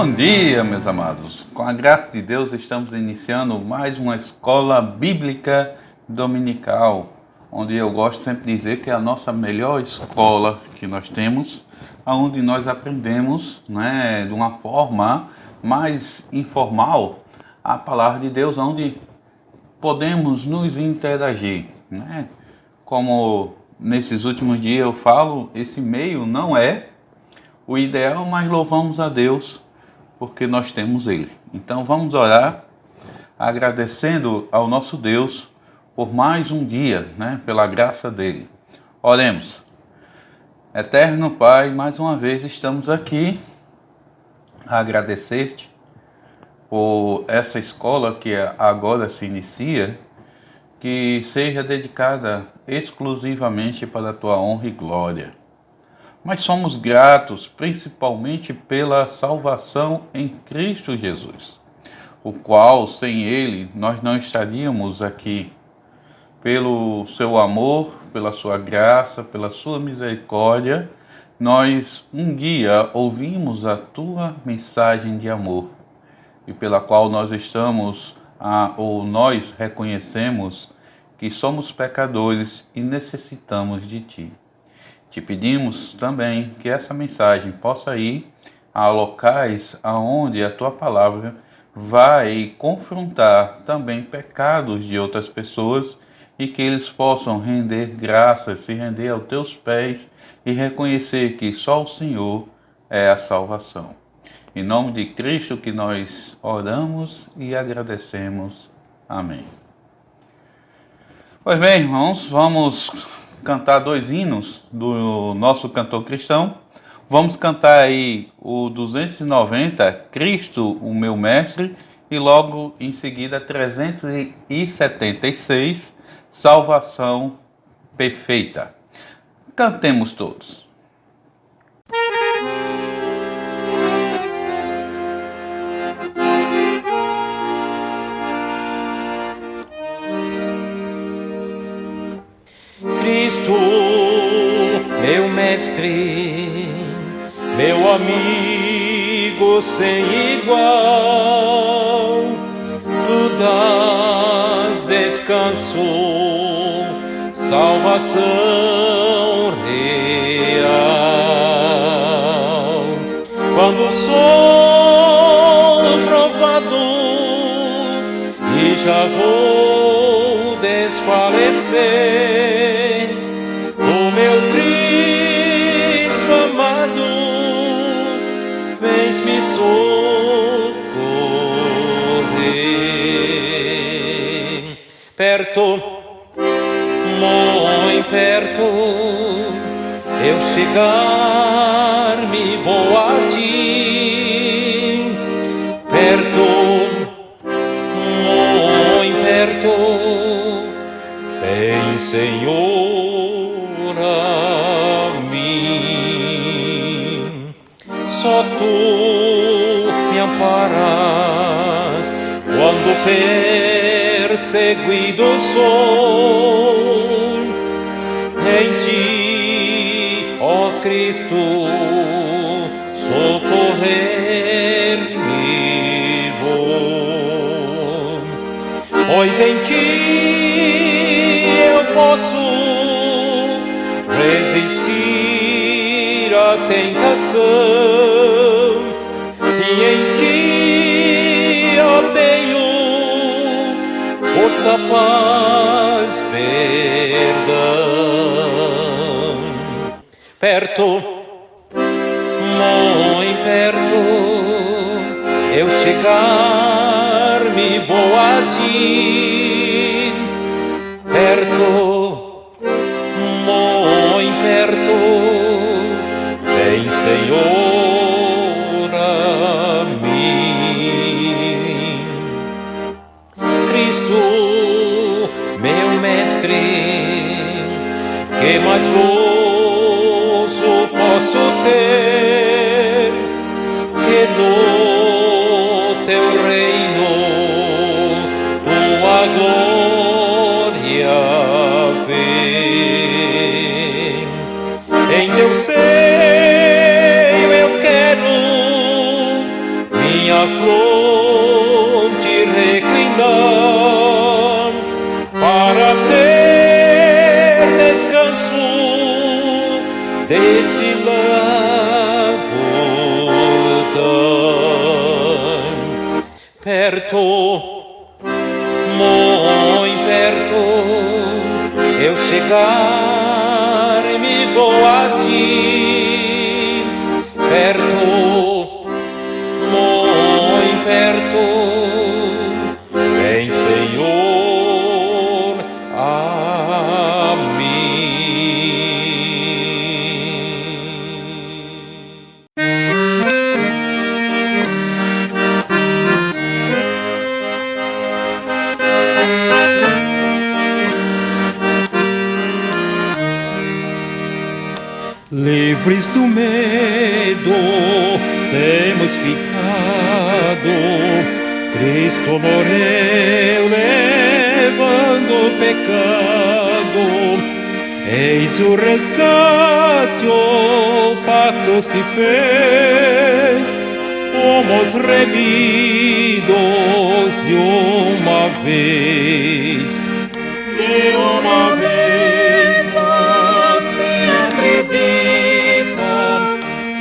Bom dia, meus amados. Com a graça de Deus, estamos iniciando mais uma escola bíblica dominical, onde eu gosto sempre de dizer que é a nossa melhor escola que nós temos, onde nós aprendemos, de uma forma mais informal a palavra de Deus, onde podemos nos interagir, Como nesses últimos dias eu falo, esse meio não é o ideal, mas louvamos a Deus porque nós temos Ele. Então vamos orar agradecendo ao nosso Deus por mais um dia, pela graça dEle. Oremos. Eterno Pai, mais uma vez estamos aqui a agradecer-te por essa escola que agora se inicia, que seja dedicada exclusivamente para a Tua honra e glória. Mas somos gratos principalmente pela salvação em Cristo Jesus, o qual, sem Ele, nós não estaríamos aqui. Pelo seu amor, pela sua graça, pela sua misericórdia, nós um dia ouvimos a Tua mensagem de amor, e pela qual nós nós reconhecemos que somos pecadores e necessitamos de Ti. Te pedimos também que essa mensagem possa ir a locais aonde a Tua palavra vai confrontar também pecados de outras pessoas e que eles possam render graças, se render aos Teus pés e reconhecer que só o Senhor é a salvação. Em nome de Cristo que nós oramos e agradecemos. Amém. Pois bem, irmãos, vamos cantar 2 hinos do nosso cantor cristão. Vamos cantar aí o 290, Cristo, o meu mestre, e logo em seguida 376, Salvação perfeita. Cantemos todos. Cristo, meu mestre, meu amigo sem igual, tu dás descanso, salvação real. Quando sou provado e já vou desfalecer, o meu Cristo amado fez-me socorrer. Perto, muito perto, eu chegar-me vou a ti. Perto, muito perto, vem, Senhor, a mim. Só tu me amparas quando perseguido sou. Em ti, ó Cristo, socorrer-me vou. Pois em ti eu posso resistir à tentação, se em ti eu tenho força, paz, perdão. Perto, muito perto, eu chegar-me vou a ti. Perto, muito perto, vem, Senhor, a mim. Cristo, meu mestre, que mais gozo posso ter que no teu reino tua glória vem. Em teu seio eu quero eu chegar me vou a ti, perto, muito perto, vem Senhor a mim. Livres do medo temos ficado, Cristo morreu levando o pecado, eis o resgate, o pacto se fez, fomos remidos de uma vez,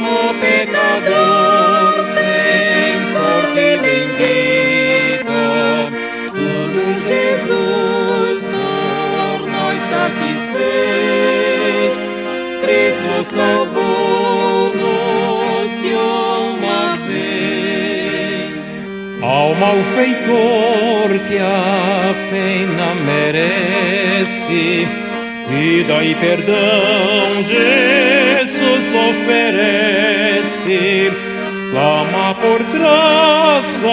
o pecador tem sorte bendita, tudo Jesus por nós satisfez, Cristo salvou-nos de uma vez. Ao malfeitor que a pena merece, vida e perdão Jesus oferece, clama por graça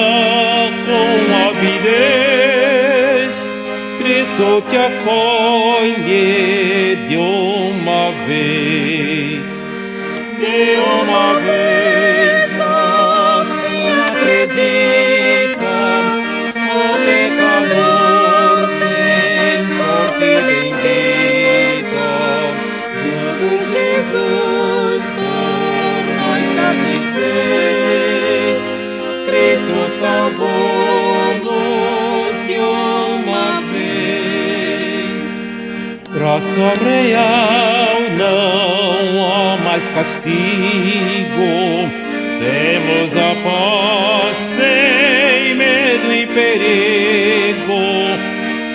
com avidez, Cristo te acolhe de uma vez. De uma vez se acredita, o pecador tem sorte bendita, Jesus por nós satisfez, Cristo salvou-nos de uma vez. Graça real, não há mais castigo, temos a paz sem medo e perigo,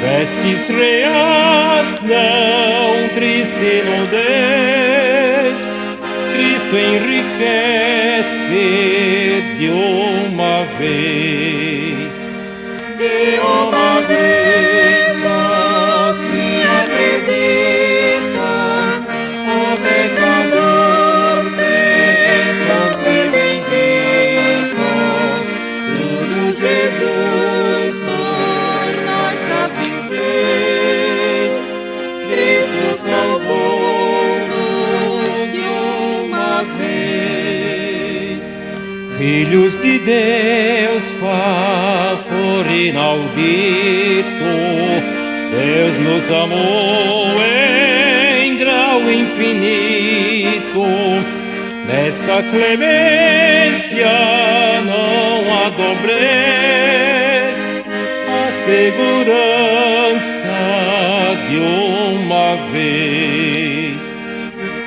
vestes reais, não triste nudez, Cristo enriquece de uma vez. De uma vez se acredita, o pecador tem sorte bendita, tudo Jesus por nós satisfez, Cristo salvou-nos de uma vez. Filhos de Deus, favor inaudito, Deus nos amou em grau infinito, nesta clemência não há dobrez, a segurança de uma vez.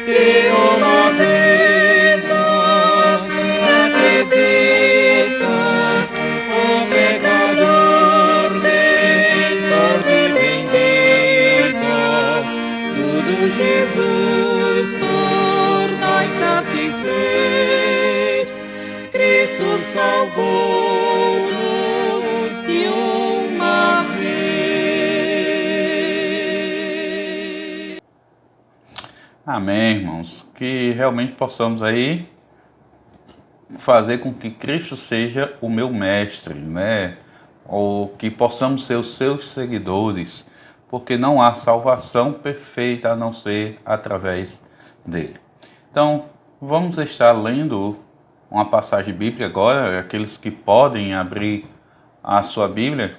De uma vez se acredita, o pecador tem sorte bendita, tudo Jesus por nós satisfez, Cristo salvou-nos de uma vez. Amém, irmãos. Que realmente possamos aí fazer com que Cristo seja o meu mestre, né? Ou que possamos ser os seus seguidores, porque não há salvação perfeita a não ser através dele. Então, vamos estar lendo uma passagem bíblica agora, aqueles que podem abrir a sua Bíblia.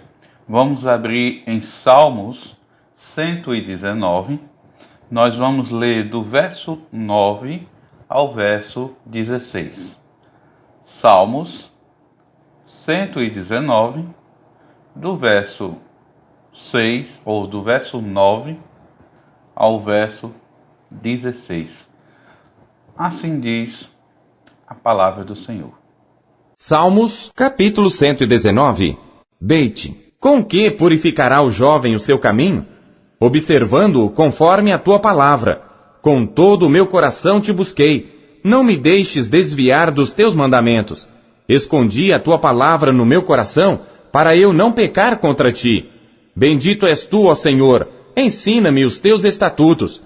Vamos abrir em Salmos 119. Nós vamos ler do verso 9 ao verso 16. Salmos 119, do verso 6, ou do verso 9 ao verso 16. Assim diz a palavra do Senhor. Salmos, capítulo 119. Beit, com que purificará o jovem o seu caminho? Observando-o conforme a tua palavra. Com todo o meu coração te busquei. Não me deixes desviar dos teus mandamentos. Escondi a tua palavra no meu coração, para eu não pecar contra ti. Bendito és tu, ó Senhor, ensina-me os teus estatutos.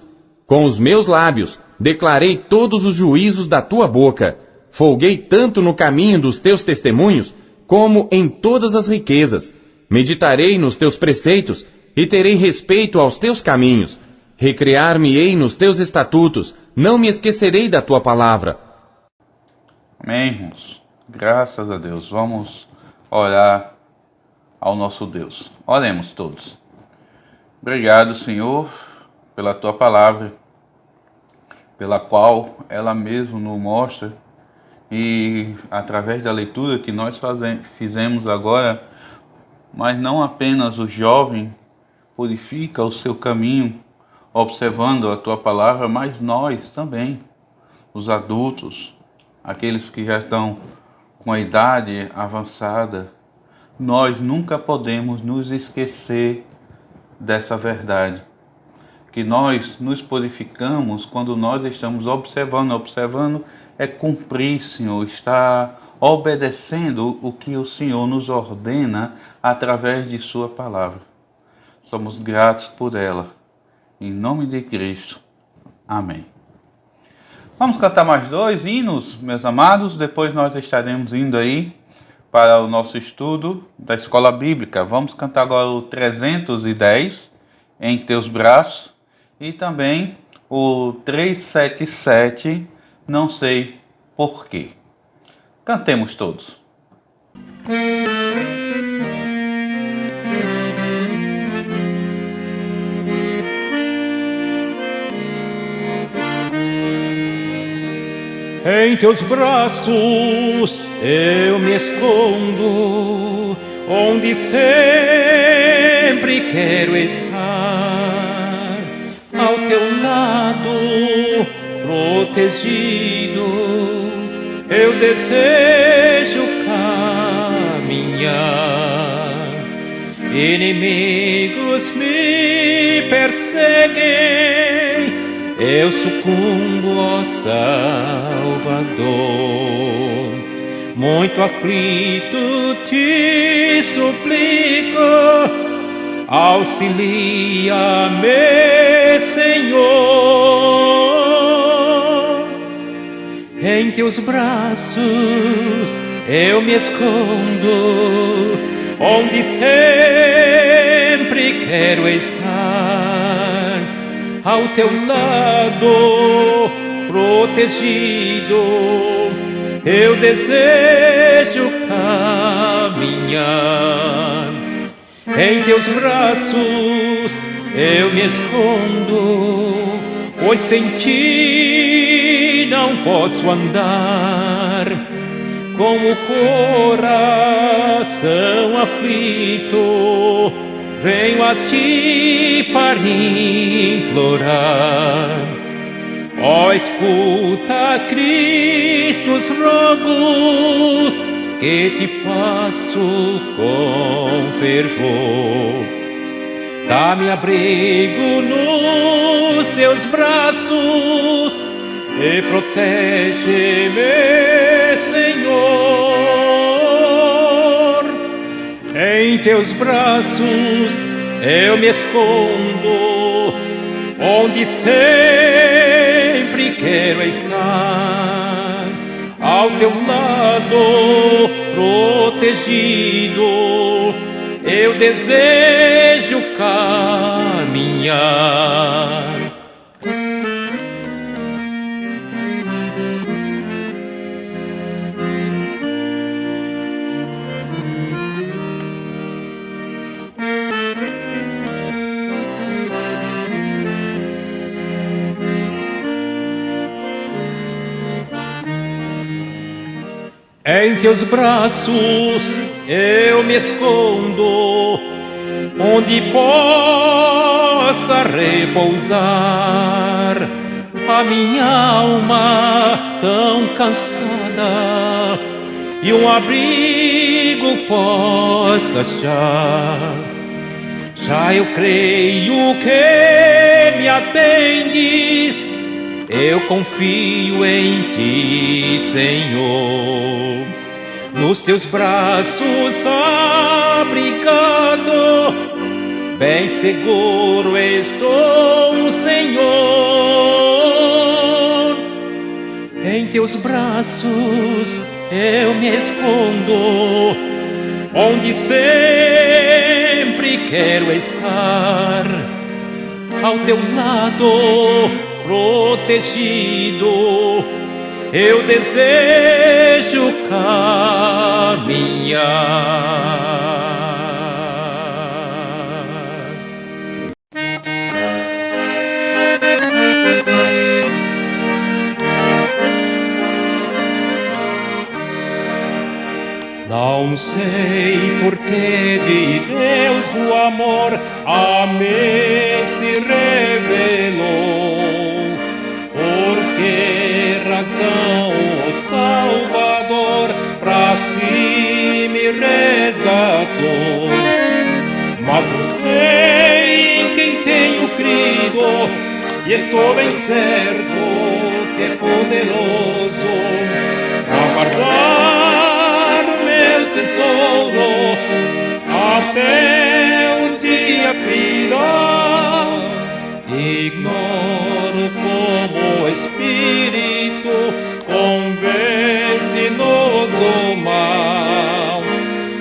Com os meus lábios declarei todos os juízos da tua boca. Folguei tanto no caminho dos teus testemunhos, como em todas as riquezas. Meditarei nos teus preceitos, e terei respeito aos teus caminhos. Recrear-me-ei nos teus estatutos, não me esquecerei da tua palavra. Amém, irmãos. Graças a Deus. Vamos orar ao nosso Deus. Oremos todos. Obrigado, Senhor, pela tua palavra, pela qual ela mesmo nos mostra, e através da leitura que nós fizemos agora, mas não apenas o jovem purifica o seu caminho observando a tua palavra, mas nós também, os adultos, aqueles que já estão com a idade avançada, nós nunca podemos nos esquecer dessa verdade, que nós nos purificamos quando nós estamos observando é cumprir, Senhor, estar obedecendo o que o Senhor nos ordena através de sua palavra. Somos gratos por ela. Em nome de Cristo. Amém. Vamos cantar mais 2 hinos, meus amados. Depois nós estaremos indo aí para o nosso estudo da escola bíblica. Vamos cantar agora o 310, Em Teus Braços, e também o 377, Não Sei Porquê. Cantemos todos. Em teus braços eu me escondo, onde sempre quero estar, ao teu lado, protegido, eu desejo caminhar. Inimigos me perseguem, eu sucumbo, ó Salvador. Muito aflito te suplico, auxilia-me, Senhor. Em teus braços eu me escondo, onde sempre quero estar, ao teu lado, protegido, eu desejo caminhar. Em teus braços eu me escondo, pois sem ti não posso andar. Com o coração aflito, venho a ti para implorar. Ó, escuta, Cristo, os rogos que te faço com fervor. Dá-me abrigo nos teus braços e protege-me, Senhor. Em teus braços eu me escondo, onde sempre quero estar, ao teu lado, protegido, eu desejo caminhar. Em teus braços eu me escondo, onde possa repousar a minha alma tão cansada. e um abrigo possa achar. Já eu creio que me atendes, eu confio em ti, Senhor. Nos teus braços abrigado, bem seguro estou, Senhor. Em teus braços eu me escondo, onde sempre quero estar, ao teu lado, protegido, eu desejo caminhar. Não sei por que de Deus o amor a mim se revelou, por que razão o Salvador pra si me resgatou. Mas eu sei em quem tenho crido e estou bem certo que é poderoso pra guardar o meu tesouro até o dia final. Ignoro como o Espírito convence-nos do mal,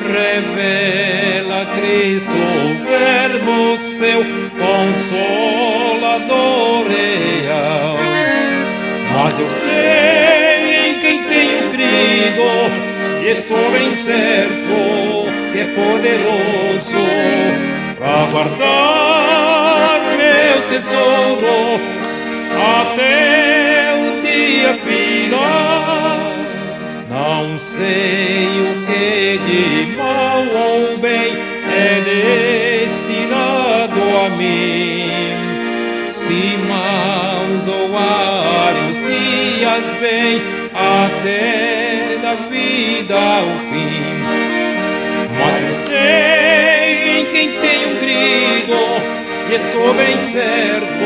revela Cristo, o Verbo seu, consolador real. Mas eu sei em quem tenho crido e estou bem certo que é poderoso pra guardar meu tesouro até o dia final. Não sei o que de mal ou bem é destinado a mim, se maus ou vários dias vêm até da vida ao fim. Mas eu sei em quem tenho crido e estou bem certo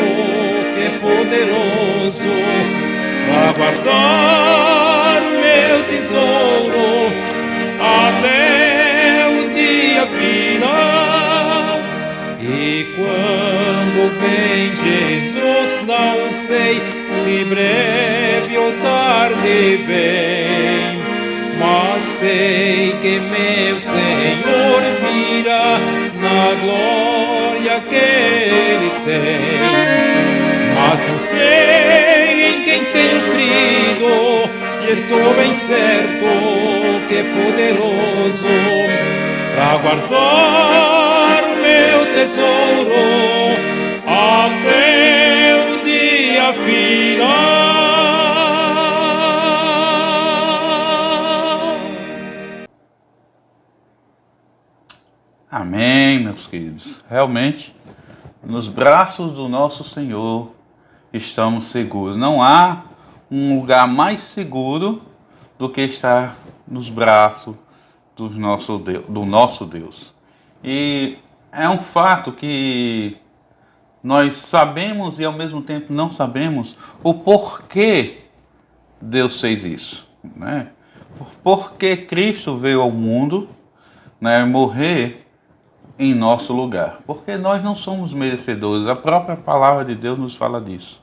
que é poderoso pra guardar meu tesouro até o dia final. E quando vem Jesus, não sei se breve ou tarde vem, mas sei que meu Senhor virá na glória que Ele tem. Mas eu sei em quem tenho crido e estou bem certo que é poderoso pra guardar o meu tesouro até o dia final. Amém, meus queridos. Realmente, nos braços do nosso Senhor estamos seguros. Não há um lugar mais seguro do que estar nos braços do nosso Deus. E é um fato que nós sabemos e ao mesmo tempo não sabemos o porquê Deus fez isso, né? Porque Cristo veio ao mundo, né, morrer em nosso lugar, porque nós não somos merecedores. A própria palavra de Deus nos fala disso.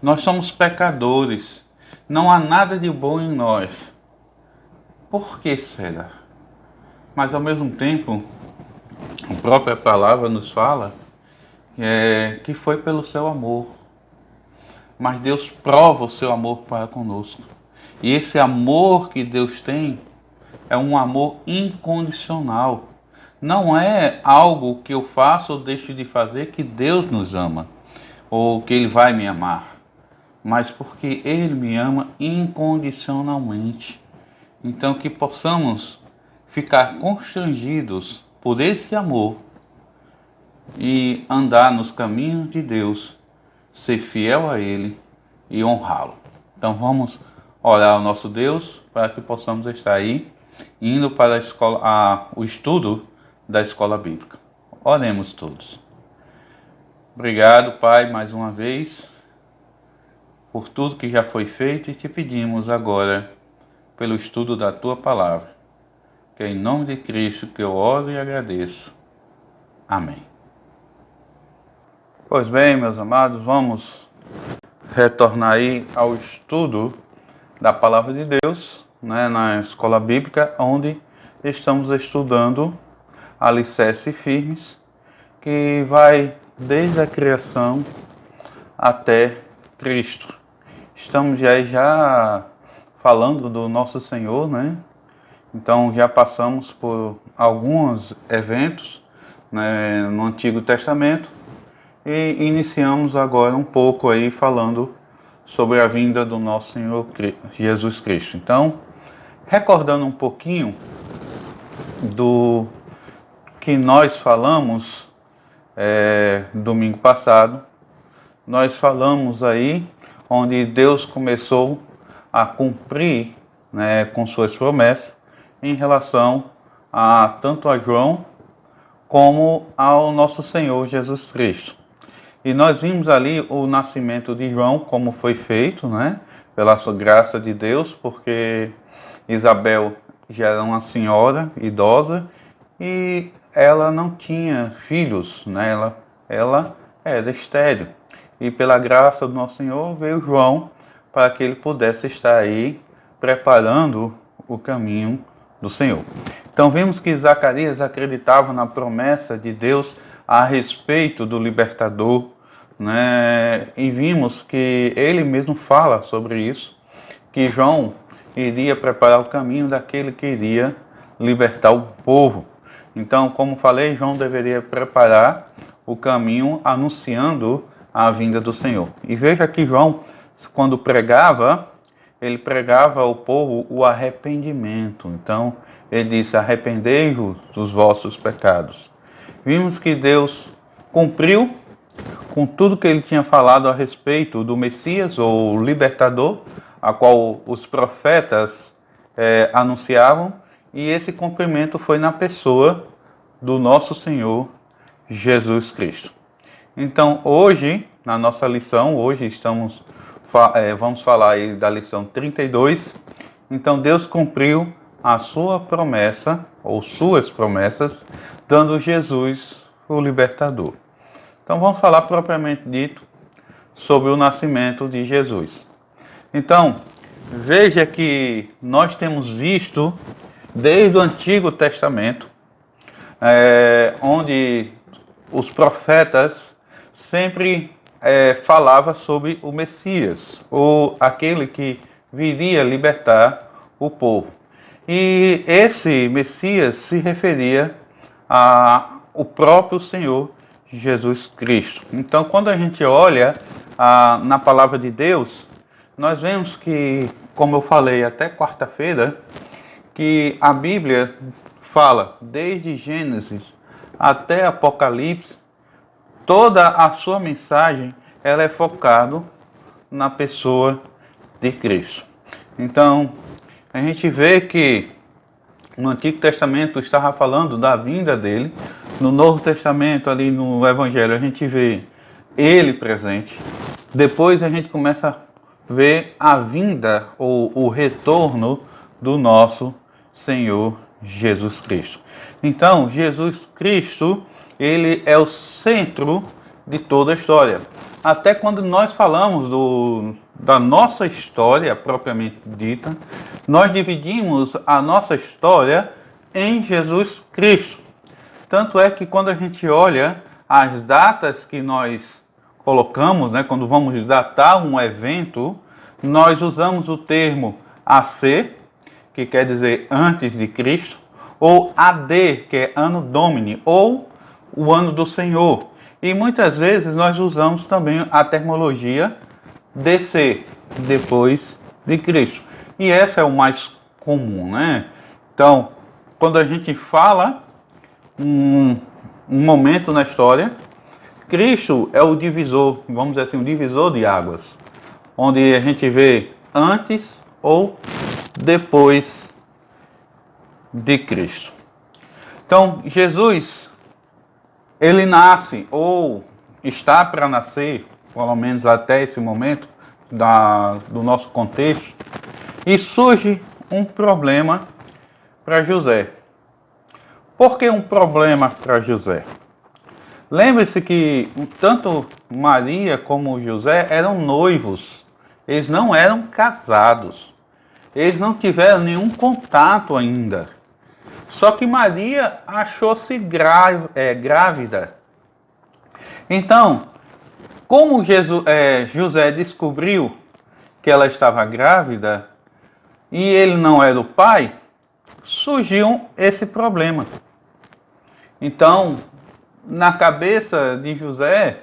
Nós somos pecadores, não há nada de bom em nós. Por que será? Mas ao mesmo tempo, a própria palavra nos fala que foi pelo seu amor. Mas Deus prova o seu amor para conosco. E esse amor que Deus tem é um amor incondicional. Não é algo que eu faço ou deixo de fazer que Deus nos ama, ou que Ele vai me amar, mas porque Ele me ama incondicionalmente. Então que possamos ficar constrangidos por esse amor e andar nos caminhos de Deus, ser fiel a Ele e honrá-lo. Então vamos orar ao nosso Deus para que possamos estar aí indo para a escola, o estudo da escola bíblica. Oremos todos. Obrigado, Pai, mais uma vez, por tudo que já foi feito, e te pedimos agora pelo estudo da Tua Palavra, que é em nome de Cristo que eu oro e agradeço. Amém. Pois bem, meus amados, vamos retornar aí ao estudo da Palavra de Deus, né, na escola bíblica, onde estamos estudando alicerces firmes, que vai desde a criação até Cristo. Estamos já falando do nosso Senhor, né? Então já passamos por alguns eventos, né, no Antigo Testamento, e iniciamos agora um pouco aí falando sobre a vinda do nosso Senhor Jesus Cristo. Então, recordando um pouquinho do que nós falamos domingo passado, nós falamos aí onde Deus começou a cumprir, né, com suas promessas em relação tanto a João como ao nosso Senhor Jesus Cristo. E nós vimos ali o nascimento de João, como foi feito, né, pela sua graça de Deus, porque Isabel já era uma senhora idosa e ela não tinha filhos, né, ela era estéril. E pela graça do nosso Senhor veio João para que ele pudesse estar aí preparando o caminho do Senhor. Então vimos que Zacarias acreditava na promessa de Deus a respeito do libertador, né? E vimos que ele mesmo fala sobre isso, que João iria preparar o caminho daquele que iria libertar o povo. Então, como falei, João deveria preparar o caminho anunciando a vinda do Senhor. E veja que João, quando pregava, ele pregava ao povo o arrependimento. Então, ele disse: arrependei-vos dos vossos pecados. Vimos que Deus cumpriu com tudo que ele tinha falado a respeito do Messias, ou libertador, a qual os profetas anunciavam, e esse cumprimento foi na pessoa do nosso Senhor Jesus Cristo. Então, hoje, na nossa lição, vamos falar aí da lição 32. Então, Deus cumpriu a sua promessa, ou suas promessas, dando Jesus o libertador. Então, vamos falar propriamente dito sobre o nascimento de Jesus. Então, veja que nós temos visto, desde o Antigo Testamento, onde os profetas sempre falavam sobre o Messias, ou aquele que viria libertar o povo. E esse Messias se referia ao próprio Senhor Jesus Cristo. Então, quando a gente olha na palavra de Deus, nós vemos que, como eu falei até quarta-feira, que a Bíblia fala, desde Gênesis até Apocalipse, toda a sua mensagem ela é focada na pessoa de Cristo. Então, a gente vê que no Antigo Testamento estava falando da vinda dele, no Novo Testamento, ali no Evangelho, a gente vê ele presente. Depois a gente começa a ver a vinda ou o retorno do nosso Senhor Jesus Cristo. Então, Jesus Cristo, ele é o centro de toda a história. Até quando nós falamos da nossa história propriamente dita, nós dividimos a nossa história em Jesus Cristo. Tanto é que quando a gente olha as datas que nós colocamos, né, quando vamos datar um evento, nós usamos o termo AC, que quer dizer antes de Cristo, ou AD, que é Anno Domini, ou o ano do Senhor. E muitas vezes nós usamos também a terminologia DC, depois de Cristo. E essa é o mais comum, né? Então, quando a gente fala um momento na história, Cristo é o divisor, vamos dizer assim, o divisor de águas, onde a gente vê antes ou depois de Cristo. Então, Jesus, ele nasce, ou está para nascer, pelo menos até esse momento do nosso contexto, e surge um problema para José. Por que um problema para José? Lembre-se que tanto Maria como José eram noivos, eles não eram casados, eles não tiveram nenhum contato ainda. Só que Maria achou-se grávida. Então, como José descobriu que ela estava grávida e ele não era o pai, surgiu esse problema. Então, na cabeça de José,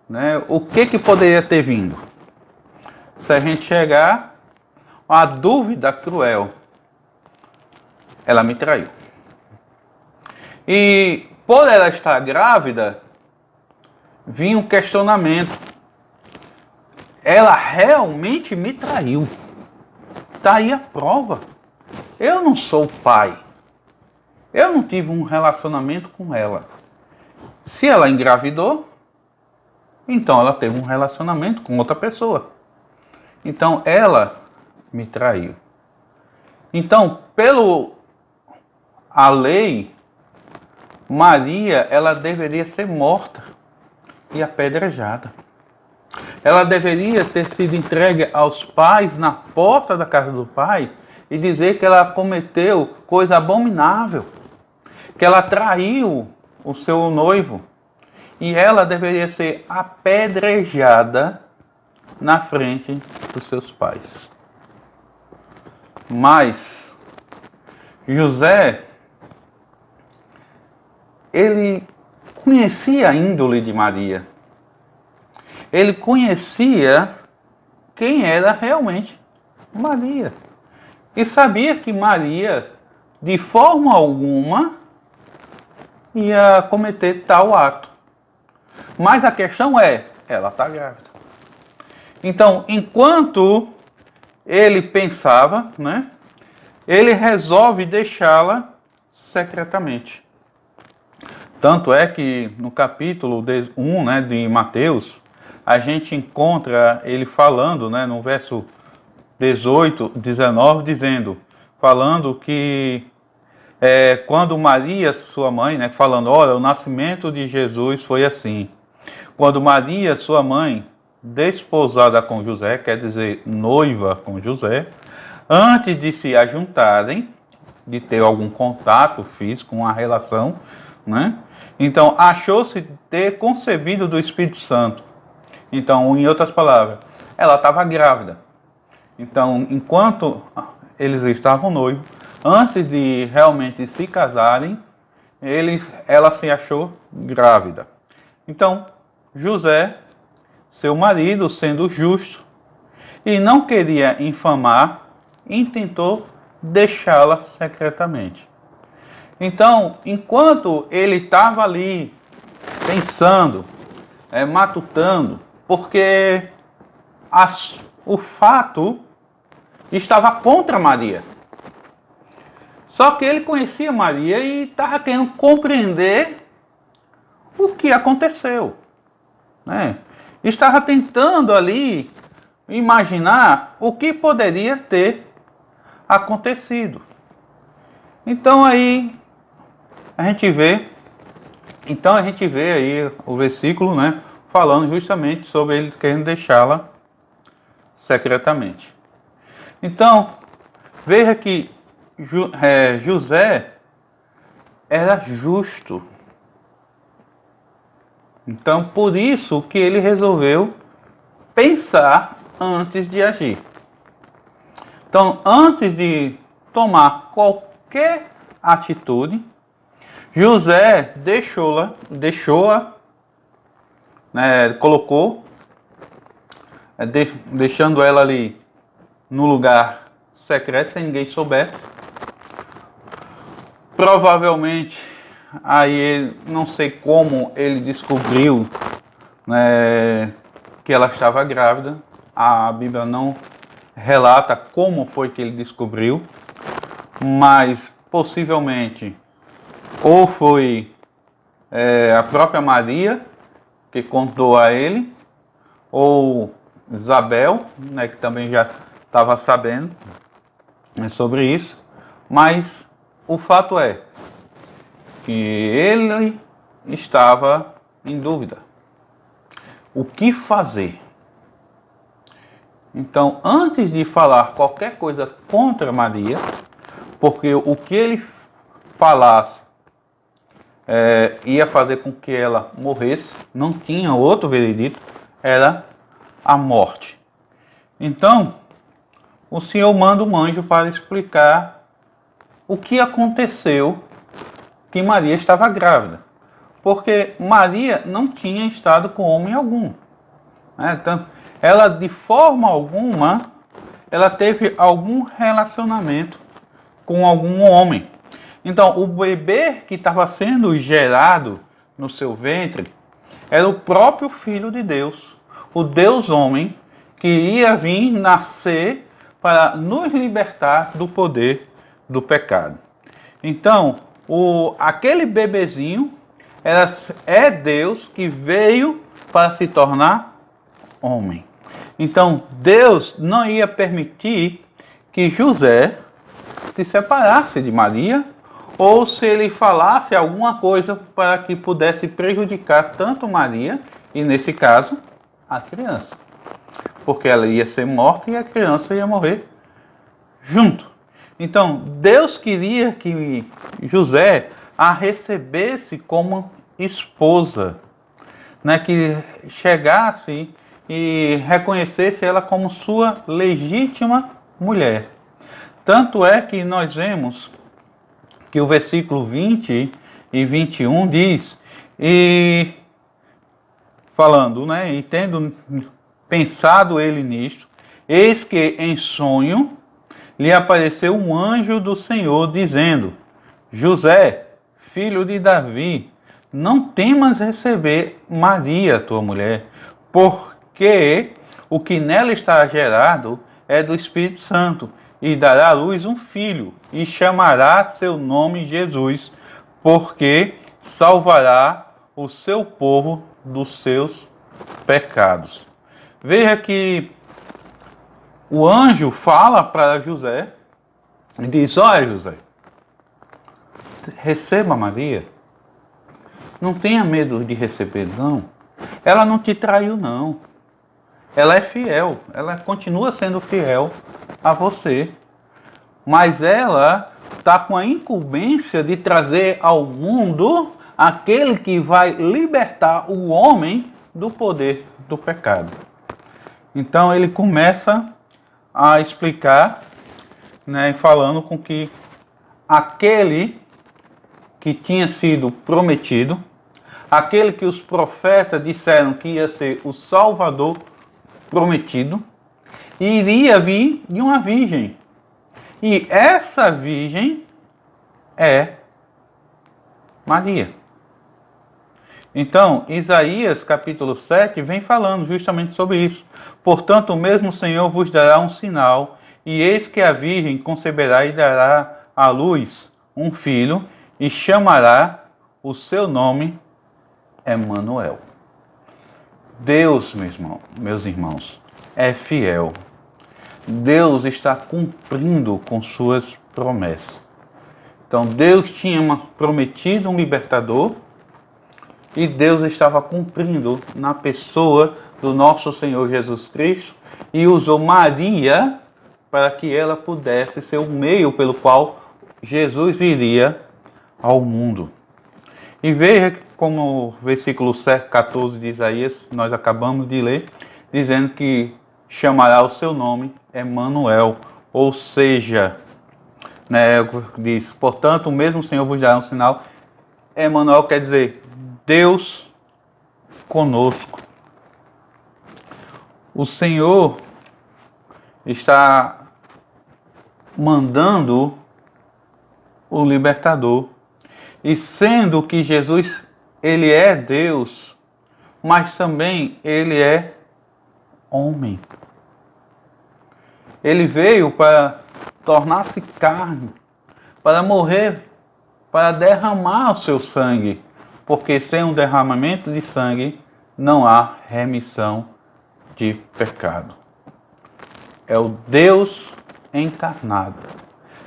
né, o que poderia ter vindo? Se a gente chegar a dúvida cruel, ela me traiu. E por ela estar grávida, vinha um questionamento. Ela realmente me traiu. Está aí a prova. Eu não sou pai. Eu não tive um relacionamento com ela. Se ela engravidou, então ela teve um relacionamento com outra pessoa. Então ela me traiu. Então, a lei, Maria, ela deveria ser morta e apedrejada. Ela deveria ter sido entregue aos pais na porta da casa do pai e dizer que ela cometeu coisa abominável, que ela traiu o seu noivo, e ela deveria ser apedrejada na frente dos seus pais. Mas José, ele conhecia a índole de Maria. Ele conhecia quem era realmente Maria. E sabia que Maria, de forma alguma, ia cometer tal ato. Mas a questão é, ela está grávida. Então, enquanto ele pensava, né, ele resolve deixá-la secretamente. Tanto é que no capítulo 1, né, de Mateus, a gente encontra ele falando, né, no verso 18, 19, falando que quando Maria, sua mãe, né, falando, olha, o nascimento de Jesus foi assim. Quando Maria, sua mãe, desposada com José, quer dizer, noiva com José, antes de se ajuntarem, de ter algum contato físico, uma relação, né? Então, achou-se ter concebido do Espírito Santo. Então, em outras palavras, ela estava grávida. Então, enquanto eles estavam noivos, antes de realmente se casarem, ela se achou grávida. Então, José, seu marido, sendo justo, e não queria infamar, intentou deixá-la secretamente. Então, enquanto ele estava ali, pensando, matutando, porque o fato estava contra Maria. Só que ele conhecia Maria e estava querendo compreender o que aconteceu, né? Estava tentando ali imaginar o que poderia ter acontecido. Então aí a gente vê aí o versículo, né, falando justamente sobre ele querendo deixá-la secretamente. Então, veja que José era justo. Então, por isso que ele resolveu pensar antes de agir. Então, antes de tomar qualquer atitude, José deixou-a, né, colocou, deixando ela ali no lugar secreto, sem ninguém soubesse. Provavelmente, aí não sei como ele descobriu, né, que ela estava grávida. A Bíblia não relata como foi que ele descobriu, mas possivelmente, ou foi a própria Maria que contou a ele, ou Isabel, né, que também já estava sabendo sobre isso, mas o fato é que ele estava em dúvida. O que fazer? Então, antes de falar qualquer coisa contra Maria, porque o que ele falasse ia fazer com que ela morresse, não tinha outro veredito, era a morte. Então, o Senhor manda um anjo para explicar o que aconteceu, que Maria estava grávida. Porque Maria não tinha estado com homem algum. Né? Então, ela, de forma alguma, ela teve algum relacionamento com algum homem. Então, o bebê que estava sendo gerado no seu ventre era o próprio Filho de Deus, o Deus homem, que ia vir nascer para nos libertar do poder do pecado. Então, aquele bebezinho é Deus que veio para se tornar homem. Então, Deus não ia permitir que José se separasse de Maria, ou se ele falasse alguma coisa para que pudesse prejudicar tanto Maria, e nesse caso, a criança. Porque ela ia ser morta e a criança ia morrer junto. Então, Deus queria que José a recebesse como esposa, né, que chegasse e reconhecesse ela como sua legítima mulher. Tanto é que nós vemos que o versículo 20 e 21 diz, e falando, né, e tendo pensado ele nisto, eis que em sonho lhe apareceu um anjo do Senhor, dizendo, José, filho de Davi, não temas receber Maria, tua mulher, porque o que nela está gerado é do Espírito Santo, e dará à luz um filho, e chamará seu nome Jesus, porque salvará o seu povo dos seus pecados. Veja que o anjo fala para José e diz, olha José, receba Maria, não tenha medo de receber não, ela não te traiu não, ela é fiel, ela continua sendo fiel a você, mas ela está com a incumbência de trazer ao mundo aquele que vai libertar o homem do poder do pecado. Então ele começa a explicar, né, falando com que aquele que tinha sido prometido, aquele que os profetas disseram que ia ser o Salvador prometido, iria vir de uma virgem. E essa virgem é Maria. Então, Isaías capítulo 7 vem falando justamente sobre isso. Portanto, o mesmo Senhor vos dará um sinal, e eis que a virgem conceberá e dará à luz um filho, e chamará o seu nome Emanuel. Deus, meus irmãos, é fiel. Deus está cumprindo com suas promessas. Então, Deus tinha prometido um libertador, e Deus estava cumprindo na pessoa do nosso Senhor Jesus Cristo, e usou Maria para que ela pudesse ser o meio pelo qual Jesus viria ao mundo. E veja como o versículo 14 de Isaías, nós acabamos de ler, dizendo que chamará o seu nome Emanuel, ou seja, né, diz, portanto, o mesmo Senhor vos dará um sinal. Emanuel quer dizer Deus conosco. O Senhor está mandando o libertador, e sendo que Jesus, ele é Deus, mas também ele é homem. Ele veio para tornar-se carne, para morrer, para derramar o seu sangue, porque sem um derramamento de sangue não há remissão de pecado. É o Deus encarnado,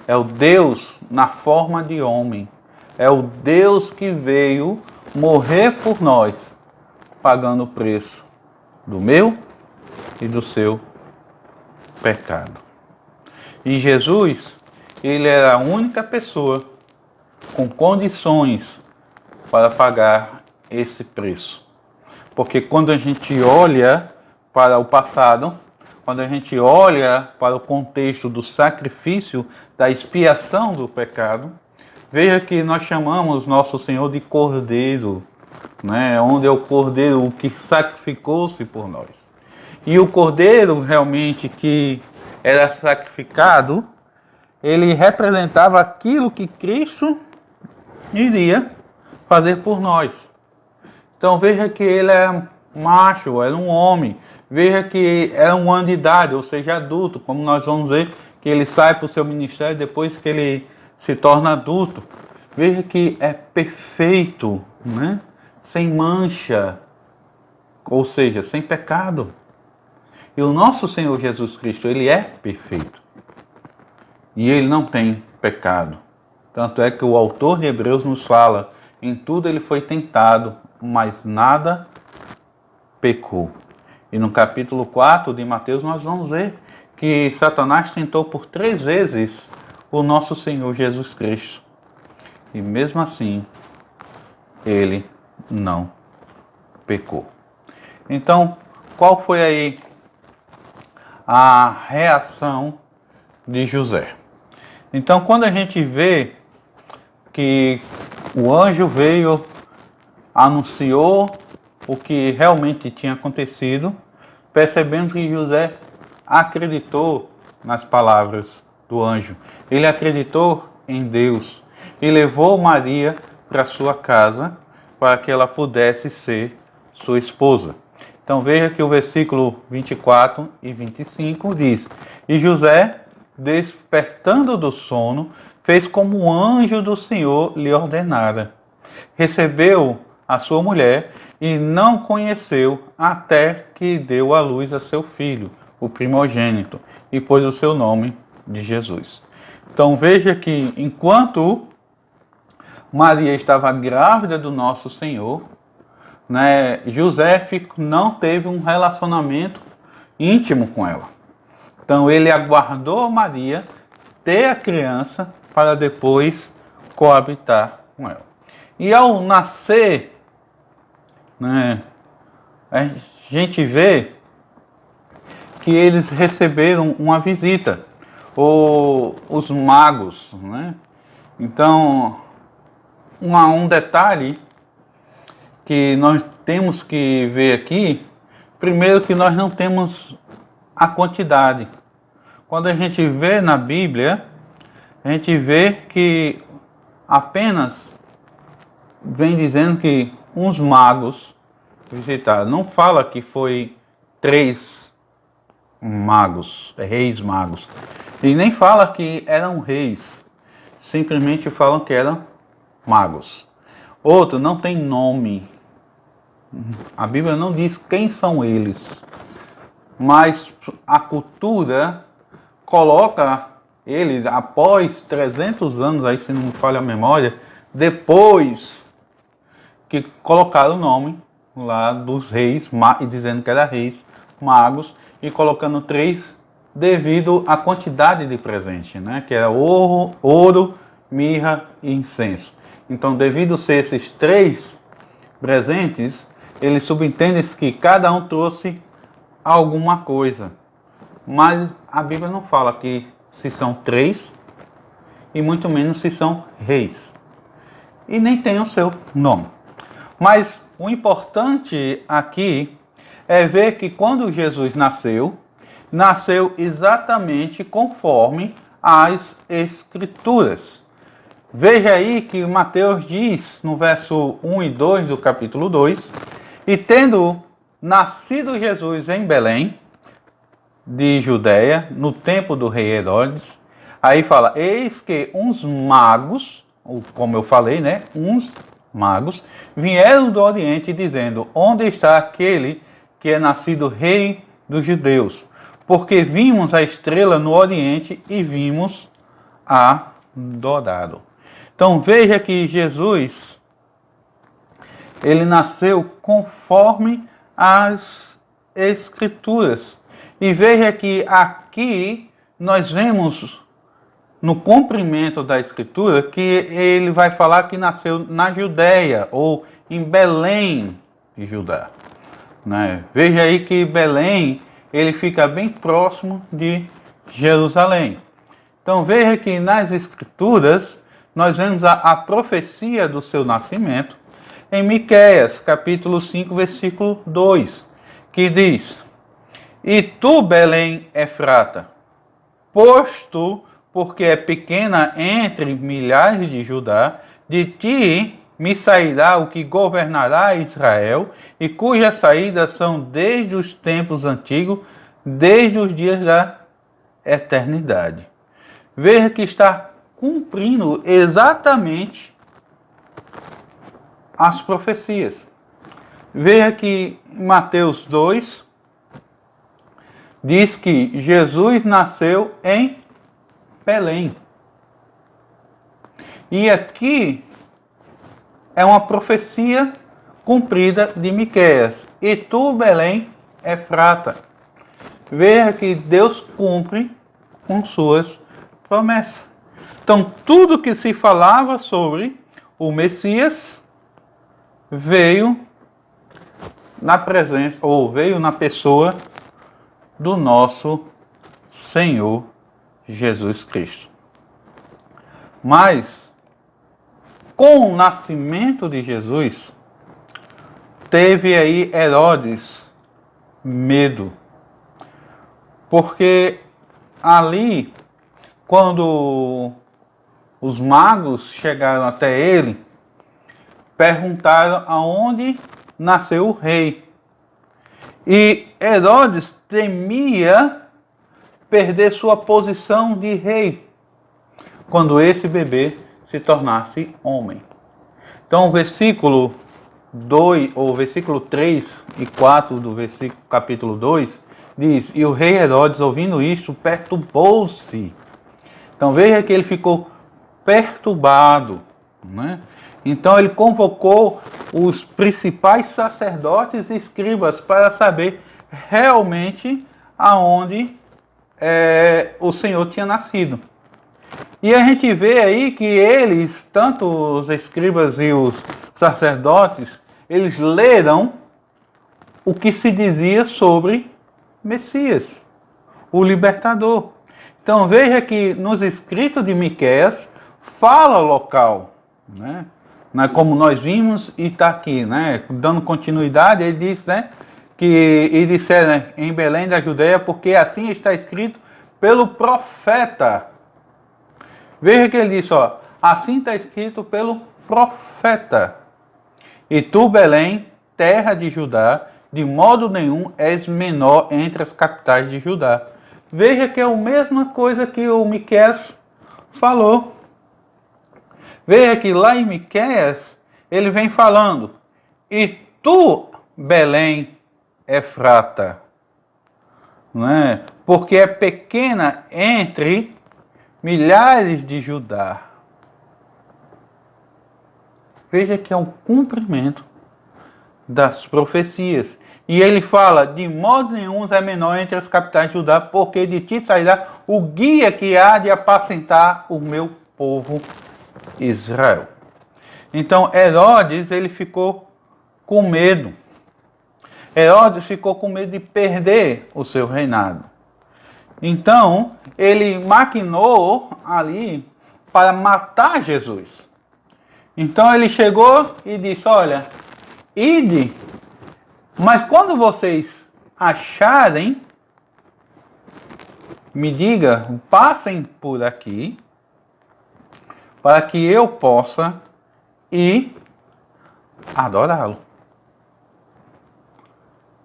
é o Deus na forma de homem, é o Deus que veio morrer por nós, pagando o preço do meu e do seu pecado. E Jesus, ele era a única pessoa com condições para pagar esse preço. Porque quando a gente olha para o passado, quando a gente olha para o contexto do sacrifício, da expiação do pecado, veja que nós chamamos nosso Senhor de Cordeiro, né? Onde é o Cordeiro que sacrificou-se por nós. E o Cordeiro realmente que era sacrificado, ele representava aquilo que Cristo iria fazer por nós. Então veja que ele era macho, era um homem. Veja que era um ano de idade, ou seja, adulto, como nós vamos ver que ele sai para o seu ministério depois que ele se torna adulto. Veja que é perfeito, né? Sem mancha, ou seja, sem pecado. E o nosso Senhor Jesus Cristo, ele é perfeito. E ele não tem pecado. Tanto é que o autor de Hebreus nos fala, em tudo ele foi tentado, mas nada pecou. E no capítulo 4 de Mateus nós vamos ver que Satanás tentou por 3 vezes o nosso Senhor Jesus Cristo. E mesmo assim, ele não pecou. Então, qual foi aí a reação de José? Então, quando a gente vê que o anjo veio, anunciou o que realmente tinha acontecido, percebendo que José acreditou nas palavras do anjo. Ele acreditou em Deus e levou Maria para sua casa para que ela pudesse ser sua esposa. Então veja que o versículo 24 e 25 diz: E José, despertando do sono, fez como o anjo do Senhor lhe ordenara. Recebeu a sua mulher e não conheceu até que deu à luz a seu filho, o primogênito, e pôs o seu nome de Jesus. Então veja que enquanto Maria estava grávida do nosso Senhor, né, José não teve um relacionamento íntimo com ela. Então ele aguardou Maria ter a criança para depois coabitar com ela. E ao nascer, né, a gente vê que eles receberam uma visita, os magos, né? Então, um detalhe que nós temos que ver aqui, primeiro que nós não temos a quantidade. Quando a gente vê na Bíblia, a gente vê que apenas vem dizendo que uns magos visitaram. Não fala que foi 3 magos, reis magos. E nem fala que eram reis. Simplesmente falam que eram magos. Outro, não tem nome. A Bíblia não diz quem são eles. Mas a cultura coloca eles, após 300 anos, aí se não me falha a memória, depois que colocaram o nome lá dos reis, e dizendo que eram reis magos, e colocando 3 devido à quantidade de presente, né? Que era ouro, mirra e incenso. Então, devido a ser esses 3 presentes, eles subentendem que cada um trouxe alguma coisa. Mas a Bíblia não fala que se são 3 e muito menos se são reis. E nem tem o seu nome. Mas o importante aqui é ver que quando Jesus nasceu exatamente conforme as Escrituras. Veja aí que Mateus diz no verso 1 e 2 do capítulo 2, e tendo nascido Jesus em Belém, de Judeia, no tempo do rei Herodes, Aí fala, eis que uns magos, como eu falei, né? Uns magos vieram do Oriente dizendo, onde está aquele que é nascido rei dos judeus? Porque vimos a estrela no Oriente e vimos adorá-lo. Então veja que Jesus, ele nasceu conforme as Escrituras. E veja que aqui nós vemos no cumprimento da Escritura que ele vai falar que nasceu na Judéia ou em Belém de Judá. Né? Veja aí que Belém ele fica bem próximo de Jerusalém. Então veja que nas Escrituras nós vemos a profecia do seu nascimento em Miqueias, capítulo 5, versículo 2, que diz: E tu, Belém Efrata, posto porque é pequena entre milhares de Judá, de ti me sairá o que governará Israel, e cujas saídas são desde os tempos antigos, desde os dias da eternidade. Veja que está cumprindo exatamente as profecias. Veja que em Mateus 2 diz que Jesus nasceu em Belém. E aqui é uma profecia cumprida de Miqueias. E tu, Belém, Efrata. Veja que Deus cumpre com suas promessas. Então, tudo que se falava sobre o Messias veio na presença, ou veio na pessoa do nosso Senhor Jesus Cristo. Mas, com o nascimento de Jesus, teve aí Herodes medo. Porque ali, quando os magos chegaram até ele, perguntaram aonde nasceu o rei. E Herodes temia perder sua posição de rei quando esse bebê se tornasse homem. Então o versículo 2, ou versículo 3 e 4 do versículo capítulo 2 diz: E o rei Herodes, ouvindo isto, perturbou-se. Então veja que ele ficou perturbado, né? Então ele convocou os principais sacerdotes e escribas para saber realmente aonde o Senhor tinha nascido. E a gente vê aí que eles, tanto os escribas e os sacerdotes, eles leram o que se dizia sobre Messias, o libertador. Então veja que nos escritos de Miqueias fala local, né? Como nós vimos e está aqui, né? Dando continuidade, ele diz, né? E disseram, né, em Belém da Judeia, porque assim está escrito pelo profeta. Veja que ele diz, ó, assim está escrito pelo profeta. E tu, Belém, terra de Judá, de modo nenhum és menor entre as capitais de Judá. Veja que é a mesma coisa que o Miqueias falou. Veja que lá em Miqueias, ele vem falando, e tu, Belém, Efrata, né? Porque é pequena entre milhares de Judá. Veja que é um cumprimento das profecias. E ele fala, de modo nenhum é menor entre as capitais de Judá, porque de ti sairá o guia que há de apacentar o meu povo Israel. Então Herodes, ele ficou com medo. Herodes ficou com medo de perder o seu reinado. Então ele maquinou ali para matar Jesus. Então ele chegou e disse, olha, ide, mas quando vocês acharem, me diga, passem por aqui, para que eu possa ir adorá-lo.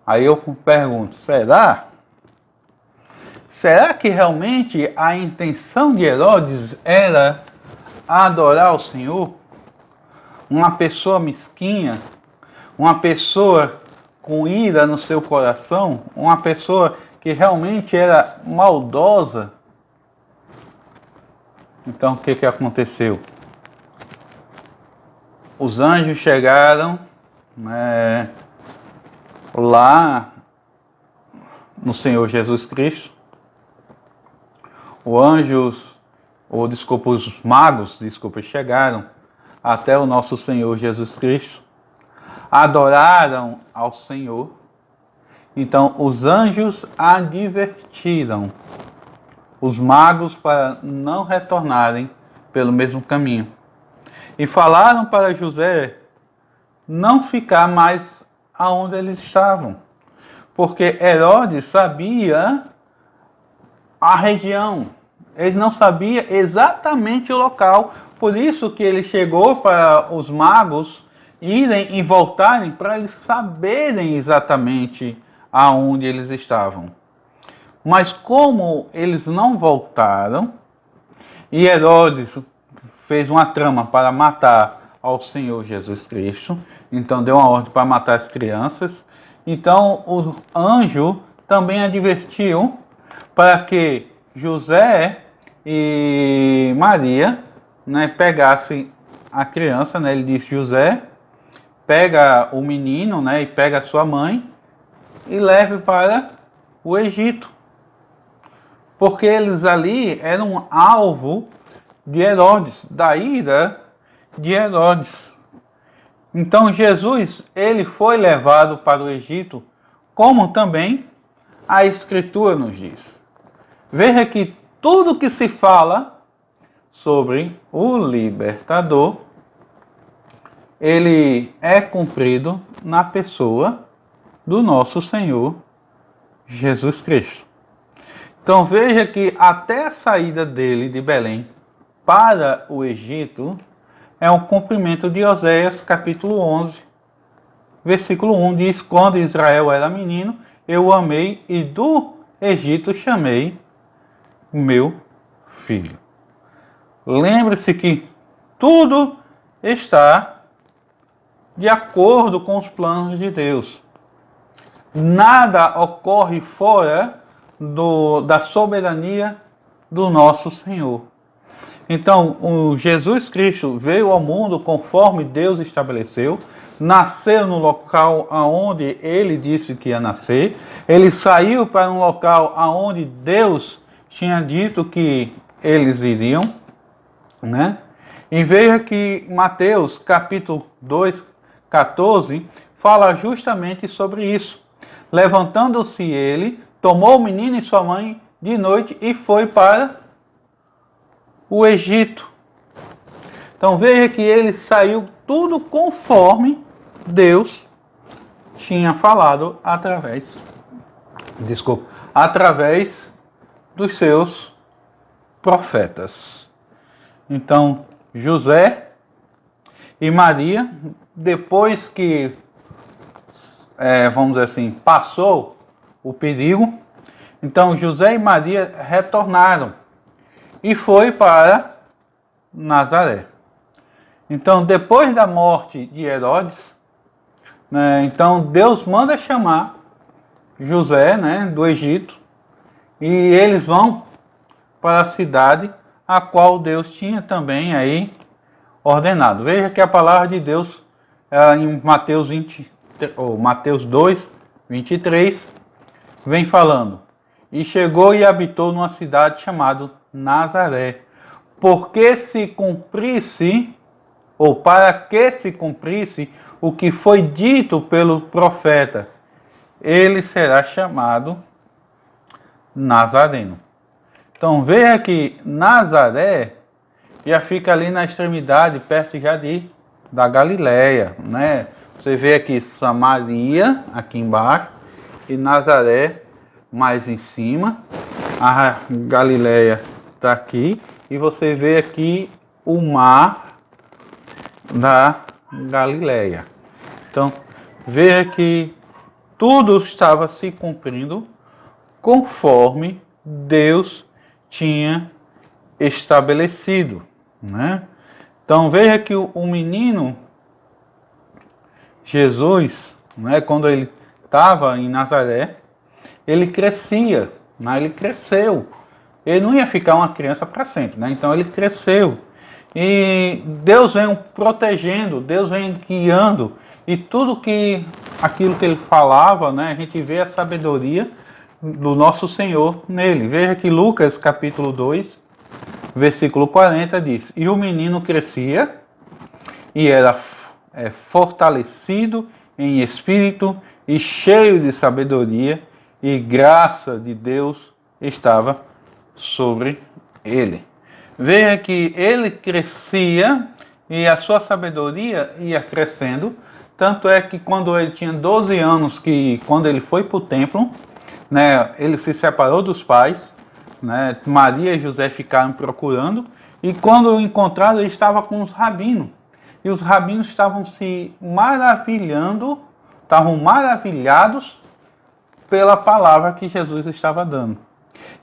Aí eu pergunto, será que realmente a intenção de Herodes era adorar o Senhor? Uma pessoa mesquinha, uma pessoa com ira no seu coração, uma pessoa que realmente era maldosa. Então o que aconteceu? Os anjos chegaram lá no Senhor Jesus Cristo. Os magos chegaram até o nosso Senhor Jesus Cristo, adoraram ao Senhor. Então os anjos advertiram os magos para não retornarem pelo mesmo caminho. E falaram para José não ficar mais aonde eles estavam, porque Herodes sabia a região, ele não sabia exatamente o local, por isso que ele chegou para os magos irem e voltarem para eles saberem exatamente aonde eles estavam. Mas como eles não voltaram, e Herodes fez uma trama para matar ao Senhor Jesus Cristo, então deu uma ordem para matar as crianças, então o anjo também advertiu para que José e Maria pegassem a criança, ele disse: José, pega o menino e pega a sua mãe e leve para o Egito. Porque eles ali eram alvo de Herodes, da ira de Herodes. Então Jesus, ele foi levado para o Egito, como também a Escritura nos diz. Veja que tudo que se fala sobre o libertador, ele é cumprido na pessoa do nosso Senhor Jesus Cristo. Então veja que até a saída dele de Belém para o Egito é um cumprimento de Oséias capítulo 11, versículo 1, diz: quando Israel era menino, eu o amei e do Egito chamei o meu filho. Lembre-se que tudo está de acordo com os planos de Deus. Nada ocorre fora da soberania do nosso Senhor. Então, o Jesus Cristo veio ao mundo conforme Deus estabeleceu, nasceu no local aonde ele disse que ia nascer, ele saiu para um local aonde Deus tinha dito que eles iriam, E veja que Mateus capítulo 2, 14, fala justamente sobre isso. Levantando-se ele, tomou o menino e sua mãe de noite e foi para o Egito. Então veja que ele saiu tudo conforme Deus tinha falado através dos seus profetas. Então José e Maria, depois que, vamos dizer assim, passou o perigo, então José e Maria retornaram e foi para Nazaré. Então, depois da morte de Herodes, então Deus manda chamar José, do Egito, e eles vão para a cidade a qual Deus tinha também aí ordenado. Veja que a palavra de Deus em Mateus 2, 23, vem falando: e chegou e habitou numa cidade chamada Nazaré, para que se cumprisse o que foi dito pelo profeta: ele será chamado Nazareno. Então veja que Nazaré já fica ali na extremidade, perto já da Galileia, Você vê aqui Samaria, aqui embaixo, e Nazaré mais em cima. A Galileia está aqui, e você vê aqui o mar da Galileia. Então, veja que tudo estava se cumprindo conforme Deus tinha estabelecido, né? Então veja que o menino Jesus, né, quando ele estava em Nazaré, ele crescia, né? Ele cresceu. Ele não ia ficar uma criança para sempre, né? Então ele cresceu. E Deus vem protegendo, Deus vem guiando. E tudo aquilo que ele falava, né? A gente vê a sabedoria do nosso Senhor nele. Veja que Lucas capítulo 2, versículo 40 diz: E o menino crescia e era fortalecido em espírito e cheio de sabedoria, e graça de Deus estava sobre ele. Veja que ele crescia e a sua sabedoria ia crescendo. Tanto é que quando ele tinha 12 anos, quando ele foi para o templo, né, ele se separou dos pais, né, Maria e José ficaram procurando, e quando o encontraram, ele estava com os rabinos. E os rabinos estavam se maravilhando, estavam maravilhados pela palavra que Jesus estava dando.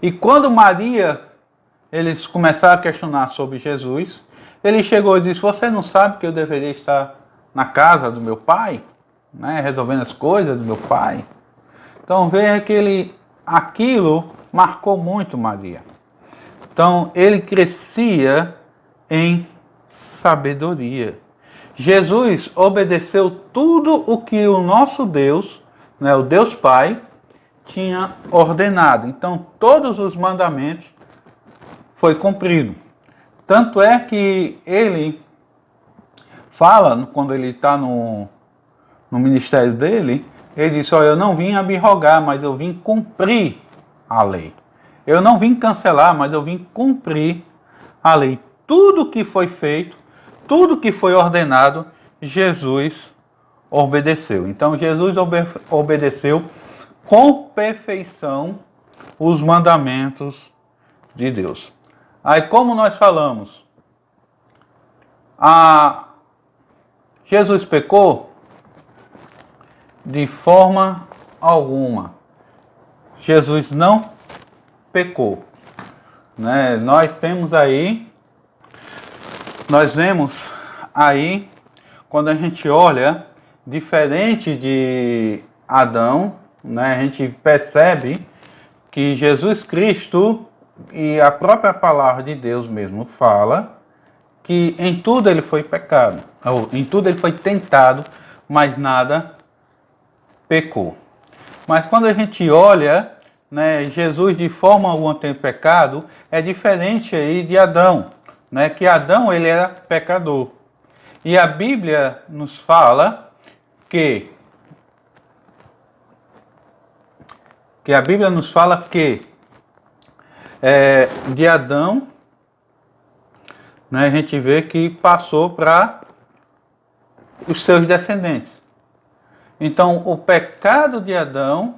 E quando Maria, eles começaram a questionar sobre Jesus, ele chegou e disse: você não sabe que eu deveria estar na casa do meu pai, né, resolvendo as coisas do meu pai? Então veja que aquilo marcou muito Maria. Então ele crescia em sabedoria. Jesus obedeceu tudo o que o nosso Deus, né, o Deus Pai, tinha ordenado. Então todos os mandamentos foi cumprido. Tanto é que ele fala, quando ele está no ministério dele, ele diz: olha, eu não vim abrogar, mas eu vim cumprir a lei. Eu não vim cancelar, mas eu vim cumprir a lei. Tudo que foi feito, tudo que foi ordenado, Jesus obedeceu. Então Jesus obedeceu com perfeição os mandamentos de Deus. Aí, como nós falamos, Jesus pecou? De forma alguma. Jesus não pecou, né? Nós vemos aí, quando a gente olha, diferente de Adão, né, a gente percebe que Jesus Cristo, e a própria palavra de Deus mesmo fala, que em tudo ele foi pecado, ou em tudo ele foi tentado, mas nada pecou. Mas quando a gente olha, né, Jesus de forma alguma tem pecado, é diferente aí de Adão, né, que Adão ele era pecador. E a Bíblia nos fala que de Adão, né, a gente vê que passou para os seus descendentes. Então, o pecado de Adão,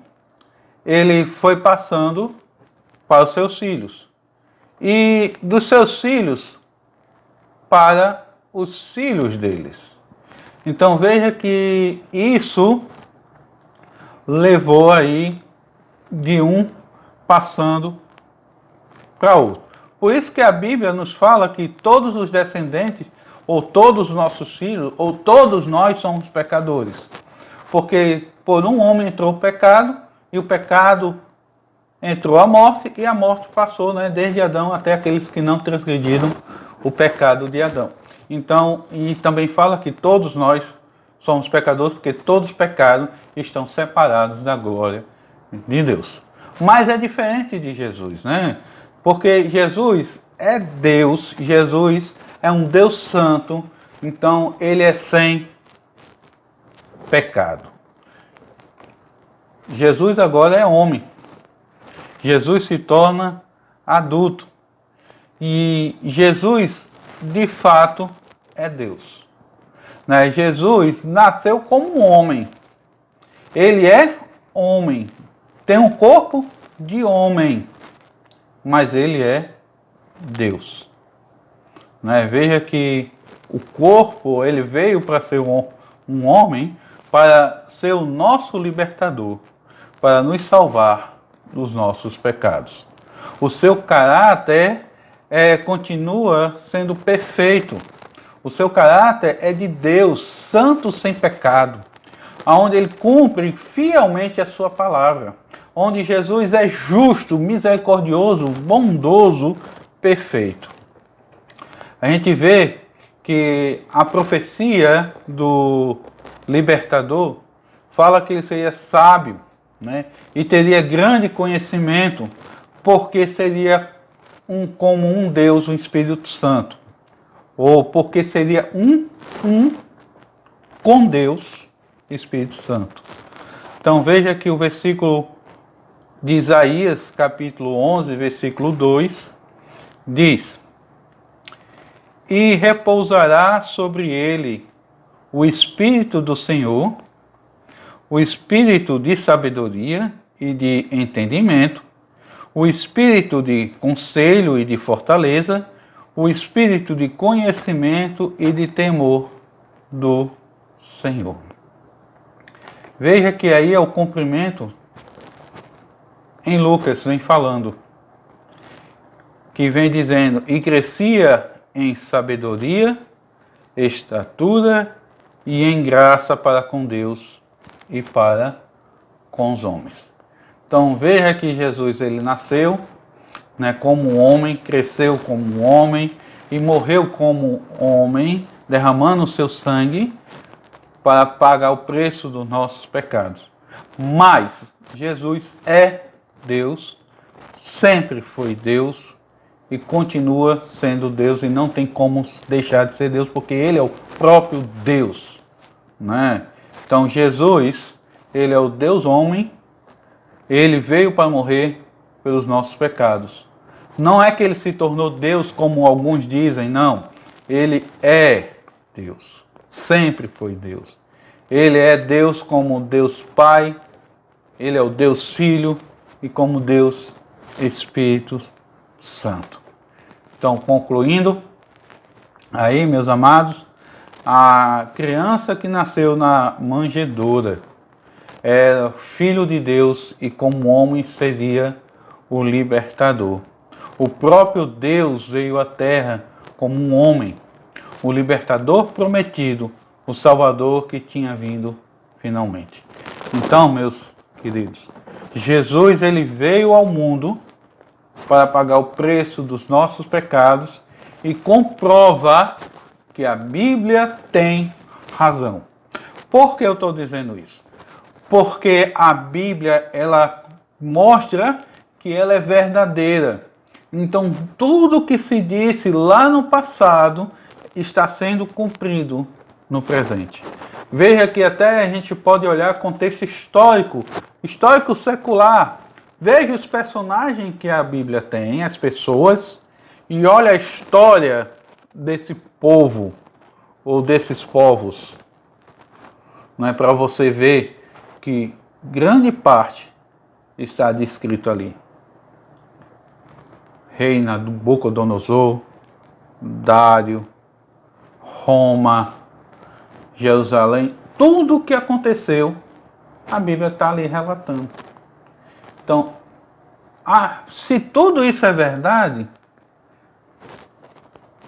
ele foi passando para os seus filhos. E dos seus filhos para os filhos deles. Então, veja que isso levou aí de um passando para outro. Por isso que a Bíblia nos fala que todos os descendentes, ou todos os nossos filhos, ou todos nós somos pecadores. Porque por um homem entrou o pecado, e o pecado entrou a morte, e a morte passou, né, desde Adão até aqueles que não transgrediram o pecado de Adão. Então, e também fala que todos nós somos pecadores, porque todos os pecados estão separados da glória de Deus. Mas é diferente de Jesus, né? Porque Jesus é Deus, Jesus é um Deus santo, então ele é sem pecado. Jesus agora é homem. Jesus se torna adulto. E Jesus, de fato, é Deus. Né? Jesus nasceu como homem. Ele é homem. Tem um corpo de homem. Mas ele é Deus. Né? Veja que o corpo, ele veio para ser um homem, para ser o nosso libertador, para nos salvar dos nossos pecados. O seu caráter continua sendo perfeito. O seu caráter é de Deus, santo sem pecado, onde ele cumpre fielmente a sua palavra, onde Jesus é justo, misericordioso, bondoso, perfeito. A gente vê que a profecia do libertador fala que ele seria sábio, né? E teria grande conhecimento, porque seria como um Deus, o Espírito Santo. Ou porque seria um com Deus, Espírito Santo. Então veja que o versículo de Isaías, capítulo 11, versículo 2, diz: E repousará sobre ele o Espírito do Senhor, o Espírito de sabedoria e de entendimento, o Espírito de conselho e de fortaleza, o Espírito de conhecimento e de temor do Senhor. Veja que aí é o cumprimento em Lucas, vem falando, que vem dizendo, e crescia em sabedoria, estatura e em graça para com Deus e para com os homens. Então veja que Jesus ele nasceu, né, como homem, cresceu como homem e morreu como homem, derramando o seu sangue para pagar o preço dos nossos pecados. Mas Jesus é Deus, sempre foi Deus e continua sendo Deus e não tem como deixar de ser Deus, porque ele é o próprio Deus, né? Então Jesus, ele é o Deus homem, ele veio para morrer pelos nossos pecados. Não é que ele se tornou Deus como alguns dizem, não. Ele é Deus, sempre foi Deus. Ele é Deus como Deus Pai, ele é o Deus Filho e como Deus Espírito Santo. Então, concluindo, aí, meus amados, a criança que nasceu na manjedoura era filho de Deus e como homem seria o libertador. O próprio Deus veio à terra como um homem, o libertador prometido, o Salvador que tinha vindo finalmente. Então, meus queridos, Jesus ele veio ao mundo para pagar o preço dos nossos pecados e comprova que a Bíblia tem razão. Por que eu estou dizendo isso? Porque a Bíblia ela mostra que ela é verdadeira. Então, tudo que se disse lá no passado está sendo cumprido no presente. Veja que até a gente pode olhar contexto histórico secular. Veja os personagens que a Bíblia tem, as pessoas, e olha a história desse povo, ou desses povos. Não é para você ver que grande parte está descrito ali. Reina do Nabucodonosor, Dário, Roma, Jerusalém, tudo o que aconteceu, a Bíblia está ali relatando. Então, se tudo isso é verdade,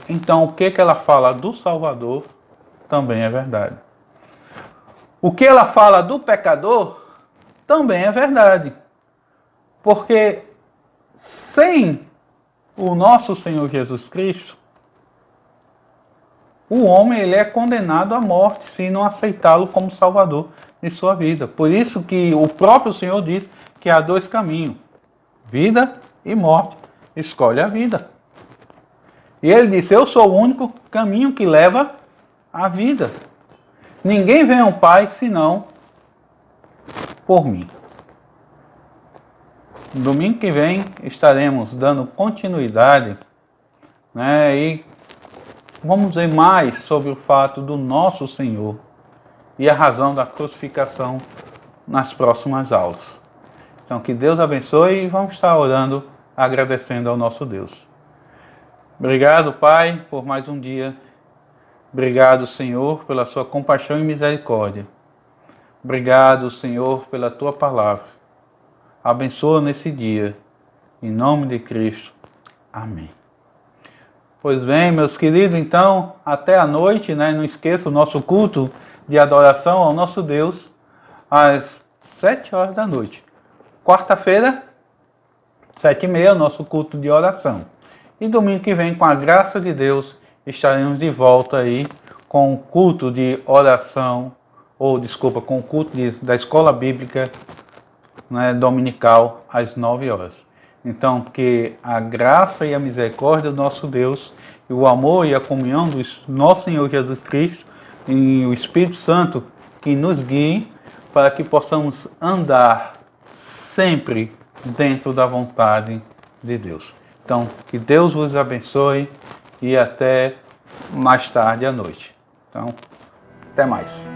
então o que ela fala do Salvador também é verdade. O que ela fala do pecador também é verdade. Porque sem o nosso Senhor Jesus Cristo, o homem ele é condenado à morte se não aceitá-lo como Salvador de sua vida. Por isso que o próprio Senhor diz que há dois caminhos, vida e morte. Escolhe a vida. E ele disse, eu sou o único caminho que leva à vida. Ninguém vem ao Pai senão por mim. No domingo que vem estaremos dando continuidade, né, e vamos ver mais sobre o fato do nosso Senhor e a razão da crucificação nas próximas aulas. Então que Deus abençoe e vamos estar orando, agradecendo ao nosso Deus. Obrigado, Pai, por mais um dia. Obrigado, Senhor, pela sua compaixão e misericórdia. Obrigado, Senhor, pela tua palavra. Abençoa nesse dia. Em nome de Cristo. Amém. Pois bem, meus queridos, então, até a noite, né? Não esqueça o nosso culto de adoração ao nosso Deus, às 7 horas da noite. Quarta-feira, 7h30, nosso culto de oração. E domingo que vem, com a graça de Deus, estaremos de volta aí com o culto de oração, com o culto da escola bíblica, né, dominical, às 9 horas. Então, que a graça e a misericórdia do nosso Deus, e o amor e a comunhão do nosso Senhor Jesus Cristo e o Espírito Santo que nos guie para que possamos andar sempre dentro da vontade de Deus. Então, que Deus vos abençoe e até mais tarde à noite. Então, até mais.